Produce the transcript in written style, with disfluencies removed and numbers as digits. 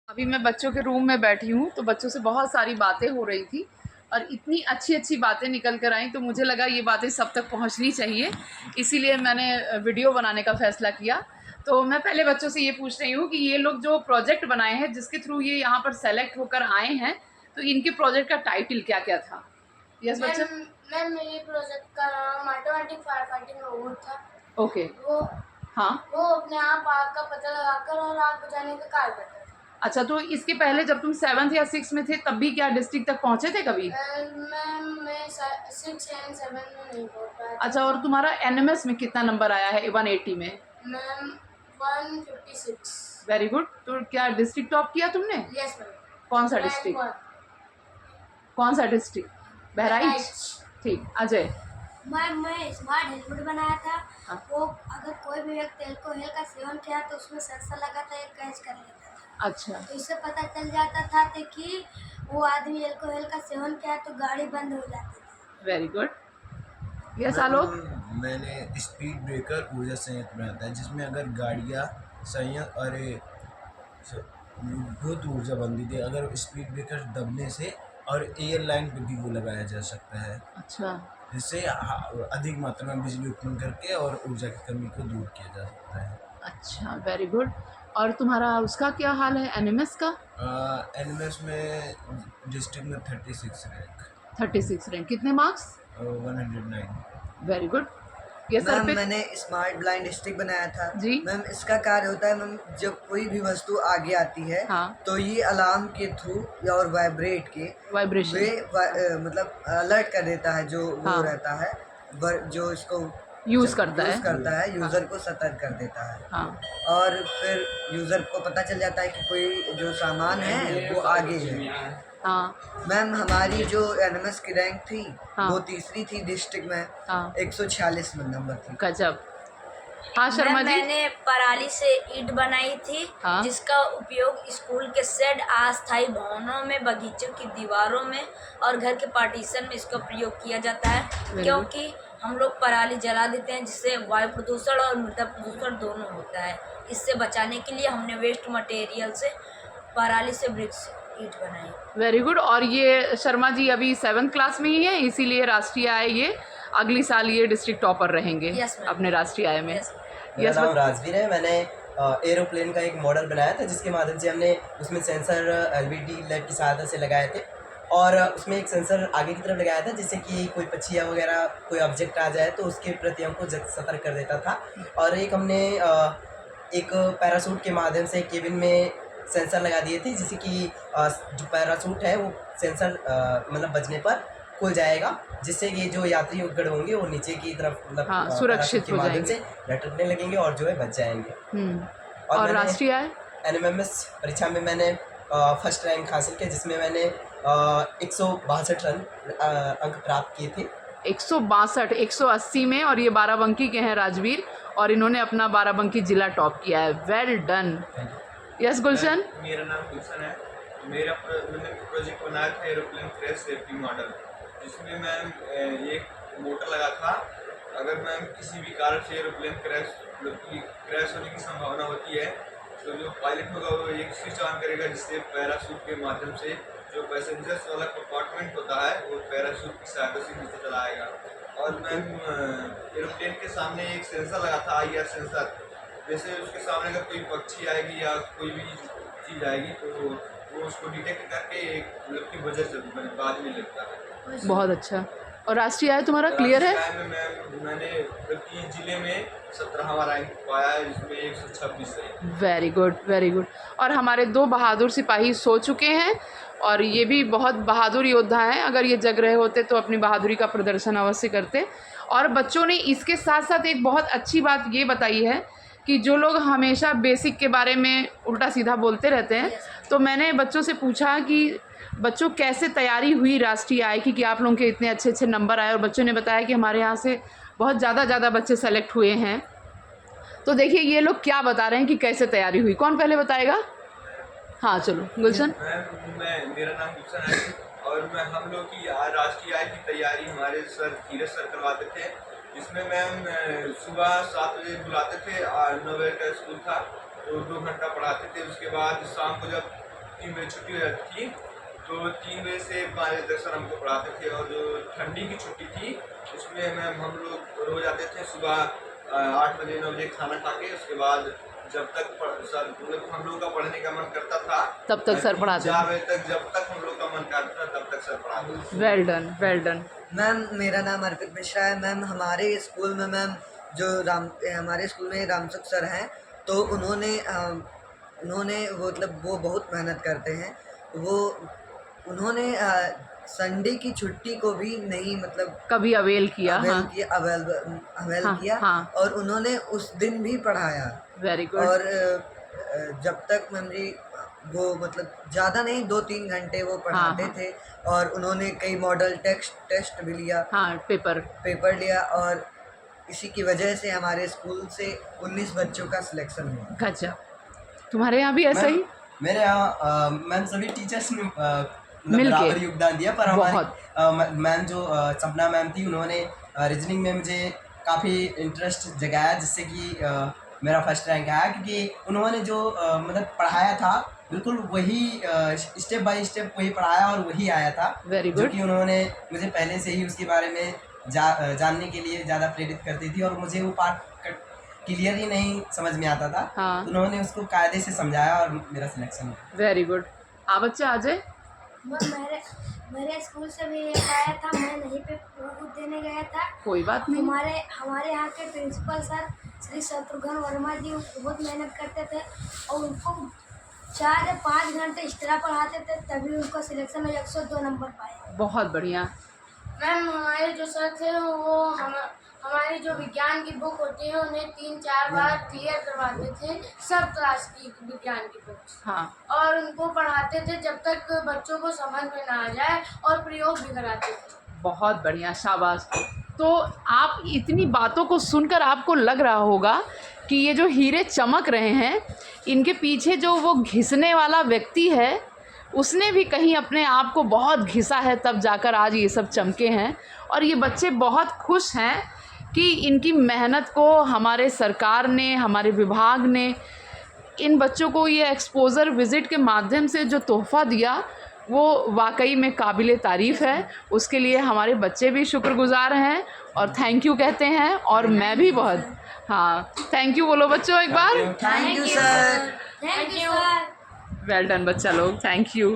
अभी मैं बच्चों के रूम में बैठी हूँ तो बच्चों से बहुत सारी बातें हो रही थी और इतनी अच्छी अच्छी बातें निकल कर आई तो मुझे लगा ये बातें सब तक पहुँचनी चाहिए, इसीलिए मैंने वीडियो बनाने का फ़ैसला किया। तो मैं पहले बच्चों से ये पूछ रही हूँ कि ये लोग जो प्रोजेक्ट बनाए हैं जिसके थ्रू ये यहाँ पर सेलेक्ट होकर आए हैं, तो इनके प्रोजेक्ट का टाइटल क्या क्या था? यस बच्चे। मैम मेरे प्रोजेक्ट का नाम ऑटोमेटिक फायर फाइटिंग रोबोट था। ओके। वो हाँ। वो अपने आप आग का पता लगाकर और आग बुझाने का कार्य करता था। अच्छा, तो इसके पहले जब तुम 7th या 6th में थे तब भी क्या डिस्ट्रिक्ट तक पहुँचे थे कभी? मैम मैं 6 एंड 7 में नहीं पहुंच पाया था। अच्छा, और तुम्हारा एनएमएस में कितना नंबर आया है 180 में? मैम 156। Very good. तो क्या डिस्ट्रिक्ट टॉप किया तुमने? Yes ma'am. कौन सा डिस्ट्रिक्ट? कौन सा डिस्ट्रिक्ट? बहराइच। ठीक। अजय? मैं स्मार्ट हेलमेट बनाया था। हाँ। वो अगर कोई भी व्यक्ति अल्कोहल का सेवन किया तो उसमें सेंसर लगा था, एक कैच कर लेता था। अच्छा। तो इससे पता चल जाता था कि वो आदमी अल्कोहल का सेवन किया तो गाड़ी बंद हो जाती थी। Very good. यस आलोक? मैंने स्पीड ब्रेकर ऊर्जा संयंत्र बनाया था जिसमें अगर गाड़ियाँ संयंत्र बहुत ऊर्जा बनती थी, अगर स्पीड ब्रेकर दबने से और एयरलाइन पे भी वो लगाया जा सकता है, अच्छा। जिससे अधिक मात्रा में बिजली उत्पन्न करके और ऊर्जा की कमी को दूर किया जा सकता है। अच्छा, वेरी गुड। और तुम्हारा उसका क्या हाल है एनएमएस का? एनएमएस में डिस्ट्रिक्ट में 36 रैंक। 36 रैंक। कितने marks? 109। Very good. Yes ma'am Arpit? मैंने स्मार्ट ब्लाइंड स्टिक बनाया था। जी। मैम इसका कार्य होता है, मैम जब कोई भी वस्तु आगे आती है हाँ। तो ये अलार्म के थ्रू या और वाइब्रेट के वाइब्रेशन। मतलब अलर्ट कर देता है, जो वो हाँ। रहता है जो इसको यूज़ करता है। यूज़र को सतर्क कर देता है। हाँ। और फिर यूज़र को पता चल जाता है कि कोई जो सामान है वो आगे है। हाँ। मैम हमारी जो एनएमएस की रैंक थी हाँ। वो तीसरी थी डिस्ट्रिक्ट में। हाँ। 146 नंबर थी। गजब। हाँ शर्मा जी? मैंने पराली से ईंट बनाई थी। हाँ। जिसका उपयोग स्कूल के शेड, अस्थायी भवनों में, बगीचों की दीवारों में और घर के पार्टीशन में इसका प्रयोग किया जाता है, क्योंकि हम लोग पराली जला देते हैं जिससे वायु प्रदूषण और मृदा प्रदूषण दोनों होता है। इससे बचाने के लिए हमने वेस्ट मटेरियल से पराली से ब्रिक्स ईंट बनाई। Very good. और ये शर्मा जी अभी 7th क्लास में ही है, इसीलिए राष्ट्रीय आय ये अगली साल ये डिस्ट्रिक्ट टॉपर रहेंगे। Yes, ma'am. अपने राष्ट्रीय आय में। मेरा नाम राजवीर है। मैंने एरोप्लेन का एक मॉडल बनाया था जिसके माध्यम से हमने उसमें सेंसर एलईडी लाइट की सहायता से लगाए थे और उसमें एक सेंसर आगे की तरफ लगाया था जिससे कि कोई पक्षी वगैरह कोई ऑब्जेक्ट आ जाए तो उसके प्रति हमको सतर्क कर देता था। और एक हमने एक पैराशूट के माध्यम से केबिन में सेंसर लगा दिए थे जिससे कि जो पैराशूट है वो सेंसर मतलब बजने पर खुल जाएगा, जिससे कि जो यात्री गण होंगे वो नीचे की तरफ मतलब हाँ, सुरक्षित के हो माध्यम जाएंगे। से लटकने लगेंगे और जो है बच जाएंगे। और राष्ट्रीय आय? एनएमएमएस परीक्षा में मैंने फर्स्ट रैंक हासिल किया जिसमें मैंने 162 रन अंक प्राप्त किए थे। 162। 180 में, और ये बाराबंकी के हैं राजवीर, और इन्होंने अपना बाराबंकी जिला टॉप किया है। Well done. यस गुलशन? मेरा नाम गुलशन है। मैंने प्रोजेक्ट बनाया था एरोप्लेन क्रैश सेफ्टी मॉडल, जिसमें मैम एक मोटर लगा था। अगर मैम किसी भी कारण से एरोप्लेन क्रैश होने की संभावना होती है तो जो पायलट होगा वो एक स्विच ऑन करेगा जिससे पैराशूट के माध्यम से जो पैसेंजर्स वाला कंपार्टमेंट होता है वो पैराशूट की सहायता से नीचे चला आएगा। और मैम एरोप्लेन के सामने एक सेंसर लगा था, IR सेंसर। जैसे उसके सामने अगर कोई पक्षी आएगी या कोई भी चीज़ आएगी तो वो उसको डिटेक्ट करके एक मतलब की वजह से बाद में लगता है। बहुत अच्छा। और राष्ट्रीय आय तुम्हारा क्लियर है? मैंने जिले में 17वां रैंक पाया है, जिसमें 126 है। Very good, very good. और हमारे 2 बहादुर सिपाही सो चुके हैं और ये भी बहुत बहादुर योद्धा हैं। अगर ये जग रहे होते तो अपनी बहादुरी का प्रदर्शन अवश्य करते। और बच्चों ने इसके साथ साथ एक बहुत अच्छी बात ये बताई है कि जो लोग हमेशा बेसिक के बारे में उल्टा सीधा बोलते रहते हैं, तो मैंने बच्चों से पूछा कि बच्चों कैसे तैयारी हुई राष्ट्रीय आय की कि आप लोगों के इतने अच्छे अच्छे नंबर आए, और बच्चों ने बताया कि हमारे यहाँ से बहुत ज़्यादा बच्चे सेलेक्ट हुए हैं। तो देखिए ये लोग क्या बता रहे हैं कि कैसे तैयारी हुई। कौन पहले बताएगा? हाँ चलो गुलशन। मेरा नाम गुलशन है और हम लोग की राष्ट्रीय आय की तैयारी हमारे सर धीरज सर करवाते थे, जिसमें मैम सुबह 7 बजे बुलाते थे और 9 बजे का स्कूल था तो 2 घंटा पढ़ाते थे। उसके बाद शाम को जब 3 बजे छुट्टी हो जाती थी, तो 3 बजे से 5 बजे तक सर हमको पढ़ाते थे। और जो ठंडी की छुट्टी थी उसमें मैम हम लोग रोज आते थे सुबह 8 बजे 9 बजे खाना खा के, उसके बाद जब तक सर मतलब हम लोग का पढ़ने का मन करता था तब तक सर पढ़ाते 4 बजे तक, जब तक हम लोग का मन करता था तब तक सर पढ़ाते थे। Well done, well done. Ma'am मेरा नाम अर्पित मिश्रा है। मैम हमारे स्कूल में मैम जो हमारे स्कूल में रामसुख सर हैं, तो उन्होंने वो मतलब वो बहुत मेहनत करते हैं। वो उन्होंने संडे की छुट्टी को भी नहीं मतलब कभी अवेल किया। हाँ, अवेल हाँ, किया हाँ। और उन्होंने उस दिन भी पढ़ाया। Very good. और जब तक मैम जी वो मतलब ज़्यादा नहीं 2-3 घंटे वो पढ़ाते हाँ। थे। और उन्होंने कई मॉडल टेस्ट भी लिया, हाँ, पेपर लिया। और इसी की वजह से हमारे स्कूल से 19 बच्चों का सिलेक्शन हुआ। गजब। तुम्हारे यहाँ भी ऐसा ही? मेरे यहाँ मैम सभी टीचर्स ने मिलके बराबर योगदान दिया, पर बहुत। हमारी मैम जो सपना मैम थी, उन्होंने रीजनिंग में मुझे काफ़ी इंटरेस्ट जगाया, जिससे कि मेरा फर्स्ट रैंक आया। क्योंकि उन्होंने जो मतलब पढ़ाया था बिल्कुल वही स्टेप बाय स्टेप वही पढ़ाया और वही आया था। Very जो good. कि उन्होंने मुझे पहले से ही उसके बारे में जानने के लिए ज़्यादा प्रेरित करती थी, और मुझे वो पार्ट क्लियर ही नहीं समझ में आता था। हाँ। तो उन्होंने उसको कायदे से समझाया और मेरा सिलेक्शन हुआ। Very good. बच्चा अजय? मेरे स्कूल से भी एक आया था, मैं नहीं पे प्रूफ देने गया था। कोई बात नहीं। हमारे यहाँ के प्रिंसिपल सर श्री शत्रुघ्न वर्मा जी बहुत मेहनत करते थे और उनको 4 या 5 घंटे एक्स्ट्रा पढ़ाते थे, तभी उनको सिलेक्शन में 102 नंबर पाए। बहुत बढ़िया। मैम हमारे जो सर थे वो हमारी जो विज्ञान की बुक होती है उन्हें 3-4 बार क्लियर करवाते थे, सब क्लास की विज्ञान की बुक्स। हाँ, और उनको पढ़ाते थे जब तक बच्चों को समझ में ना आ जाए, और प्रयोग भी कराते थे। बहुत बढ़िया, शाबाश। तो आप इतनी बातों को सुनकर आपको लग रहा होगा कि ये जो हीरे चमक रहे हैं, इनके पीछे जो वो घिसने वाला व्यक्ति है, उसने भी कहीं अपने आप को बहुत घिसा है, तब जाकर आज ये सब चमके हैं। और ये बच्चे बहुत खुश हैं कि इनकी मेहनत को हमारे सरकार ने, हमारे विभाग ने इन बच्चों को ये एक्सपोज़र विज़िट के माध्यम से जो तोहफ़ा दिया, वो वाकई में काबिले तारीफ़ है। उसके लिए हमारे बच्चे भी शुक्रगुज़ार हैं और थैंक यू कहते हैं, और मैं भी बहुत। हाँ, थैंक यू बोलो बच्चों एक बार। Thank you sir. Thank you sir. Well done बच्चा लोग, थैंक यू।